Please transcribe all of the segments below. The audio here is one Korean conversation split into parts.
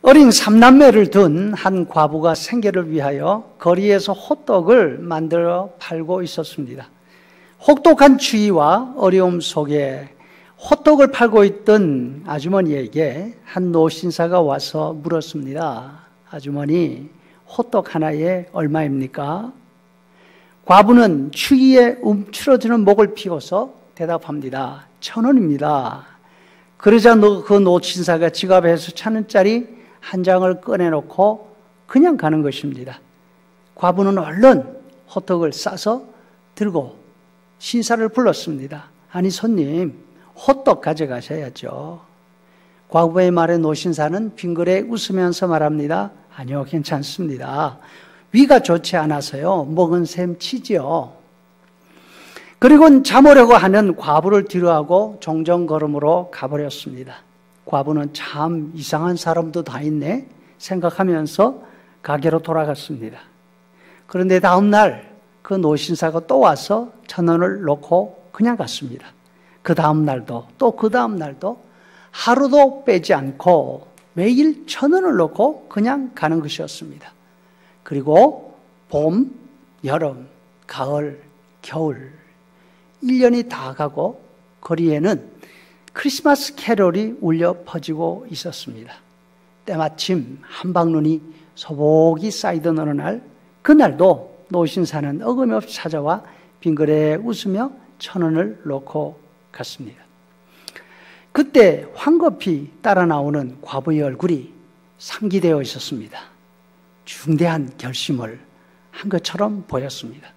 어린 삼남매를 둔 한 과부가 생계를 위하여 거리에서 호떡을 만들어 팔고 있었습니다. 혹독한 추위와 어려움 속에 호떡을 팔고 있던 아주머니에게 한 노신사가 와서 물었습니다. 아주머니, 호떡 하나에 얼마입니까? 과부는 추위에 움츠러드는 목을 피워서 대답합니다. 1,000원입니다. 그러자 그 노신사가 지갑에서 1,000원짜리 한 장을 꺼내놓고 그냥 가는 것입니다. 과부는 얼른 호떡을 싸서 들고 신사를 불렀습니다. 아니 손님, 호떡 가져가셔야죠. 과부의 말에 노신사는 빙그레 웃으면서 말합니다. 아니요, 괜찮습니다. 위가 좋지 않아서요. 먹은 셈 치지요. 그리고 잠오려고 하는 과부를 뒤로하고 종정걸음으로 가버렸습니다. 과부는 참 이상한 사람도 다 있네 생각하면서 가게로 돌아갔습니다. 그런데 다음 날 그 노신사가 또 와서 1,000원을 놓고 그냥 갔습니다. 그 다음 날도 또 그 다음 날도 하루도 빼지 않고 매일 1,000원을 놓고 그냥 가는 것이었습니다. 그리고 봄, 여름, 가을, 겨울 1년이 다 가고 거리에는 크리스마스 캐롤이 울려 퍼지고 있었습니다. 때마침 한방눈이 소복이 쌓이던 어느 날, 그날도 노신사는 어김없이 찾아와 빙그레 웃으며 1,000원을 놓고 갔습니다. 그때 황급히 따라 나오는 과부의 얼굴이 상기되어 있었습니다. 중대한 결심을 한 것처럼 보였습니다.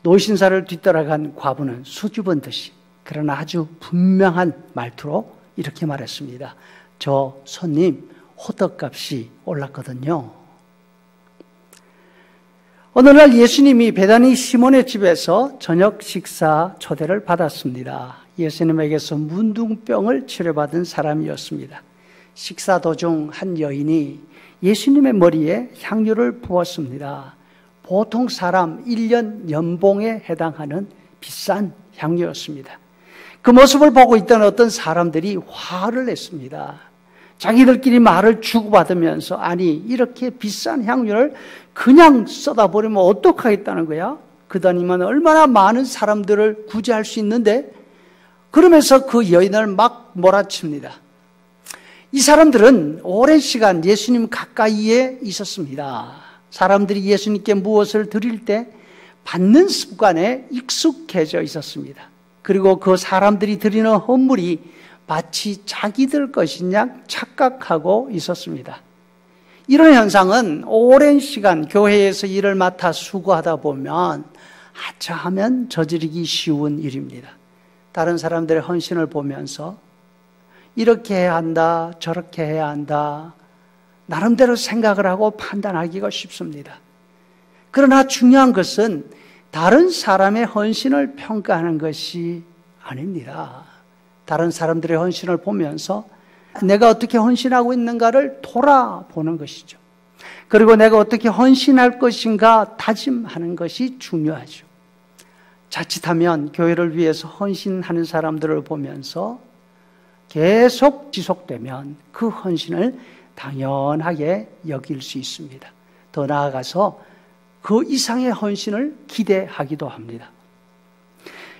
노신사를 뒤따라간 과부는 수줍은 듯이 그러나 아주 분명한 말투로 이렇게 말했습니다. 저 손님 호떡값이 올랐거든요. 어느 날 예수님이 베다니 시몬의 집에서 저녁 식사 초대를 받았습니다. 예수님에게서 문둥병을 치료받은 사람이었습니다. 식사 도중 한 여인이 예수님의 머리에 향유를 부었습니다. 보통 사람 1년 연봉에 해당하는 비싼 향유였습니다. 그 모습을 보고 있던 어떤 사람들이 화를 냈습니다. 자기들끼리 말을 주고받으면서 아니 이렇게 비싼 향유를 그냥 쏟아버리면 어떡하겠다는 거야? 그다니면 얼마나 많은 사람들을 구제할 수 있는데? 그러면서 그 여인을 막 몰아칩니다. 이 사람들은 오랜 시간 예수님 가까이에 있었습니다. 사람들이 예수님께 무엇을 드릴 때 받는 습관에 익숙해져 있었습니다. 그리고 그 사람들이 드리는 헌물이 마치 자기들 것인 양 착각하고 있었습니다. 이런 현상은 오랜 시간 교회에서 일을 맡아 수고하다 보면 하차하면 저지르기 쉬운 일입니다. 다른 사람들의 헌신을 보면서 이렇게 해야 한다, 저렇게 해야 한다, 나름대로 생각을 하고 판단하기가 쉽습니다. 그러나 중요한 것은 다른 사람의 헌신을 평가하는 것이 아닙니다. 다른 사람들의 헌신을 보면서 내가 어떻게 헌신하고 있는가를 돌아보는 것이죠. 그리고 내가 어떻게 헌신할 것인가 다짐하는 것이 중요하죠. 자칫하면 교회를 위해서 헌신하는 사람들을 보면서 계속 지속되면 그 헌신을 당연하게 여길 수 있습니다. 더 나아가서 그 이상의 헌신을 기대하기도 합니다.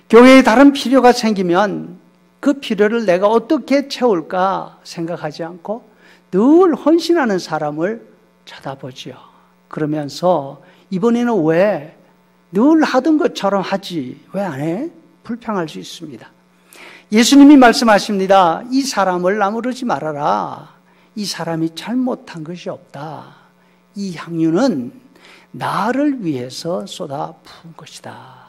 교회에 다른 필요가 생기면 그 필요를 내가 어떻게 채울까 생각하지 않고 늘 헌신하는 사람을 쳐다보죠. 그러면서 이번에는 왜 늘 하던 것처럼 하지 왜 안 해? 불평할 수 있습니다. 예수님이 말씀하십니다. 이 사람을 나무르지 말아라. 이 사람이 잘못한 것이 없다. 이 향유는 나를 위해서 쏟아 부은 것이다.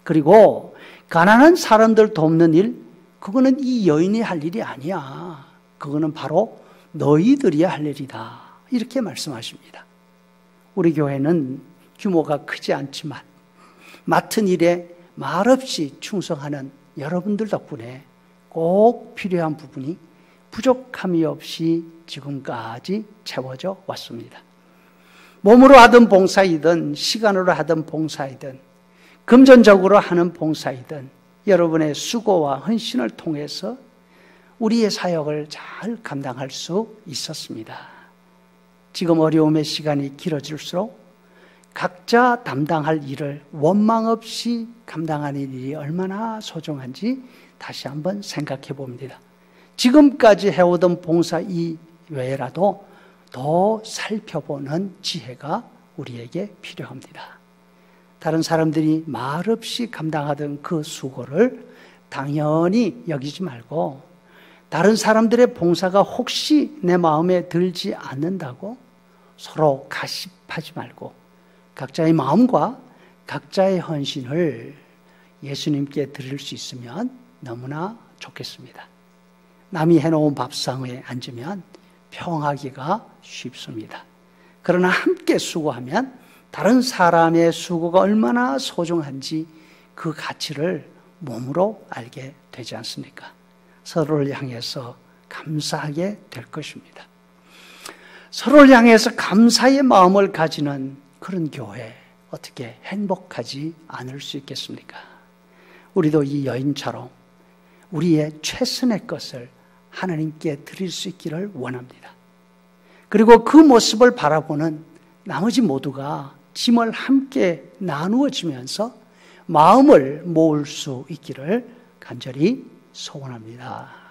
그리고 가난한 사람들 돕는 일, 그거는 이 여인이 할 일이 아니야. 그거는 바로 너희들이 할 일이다. 이렇게 말씀하십니다. 우리 교회는 규모가 크지 않지만 맡은 일에 말없이 충성하는 여러분들 덕분에 꼭 필요한 부분이 부족함이 없이 지금까지 채워져 왔습니다. 몸으로 하든 봉사이든 시간으로 하든 봉사이든 금전적으로 하는 봉사이든 여러분의 수고와 헌신을 통해서 우리의 사역을 잘 감당할 수 있었습니다. 지금 어려움의 시간이 길어질수록 각자 담당할 일을 원망 없이 감당하는 일이 얼마나 소중한지 다시 한번 생각해 봅니다. 지금까지 해오던 봉사 이외에라도 더 살펴보는 지혜가 우리에게 필요합니다. 다른 사람들이 말없이 감당하던 그 수고를 당연히 여기지 말고 다른 사람들의 봉사가 혹시 내 마음에 들지 않는다고 서로 가십하지 말고 각자의 마음과 각자의 헌신을 예수님께 드릴 수 있으면 너무나 좋겠습니다. 남이 해놓은 밥상에 앉으면 평하기가 쉽습니다. 그러나 함께 수고하면 다른 사람의 수고가 얼마나 소중한지 그 가치를 몸으로 알게 되지 않습니까? 서로를 향해서 감사하게 될 것입니다. 서로를 향해서 감사의 마음을 가지는 그런 교회 어떻게 행복하지 않을 수 있겠습니까? 우리도 이 여인처럼 우리의 최선의 것을 하나님께 드릴 수 있기를 원합니다. 그리고 그 모습을 바라보는 나머지 모두가 짐을 함께 나누어지면서 마음을 모을 수 있기를 간절히 소원합니다.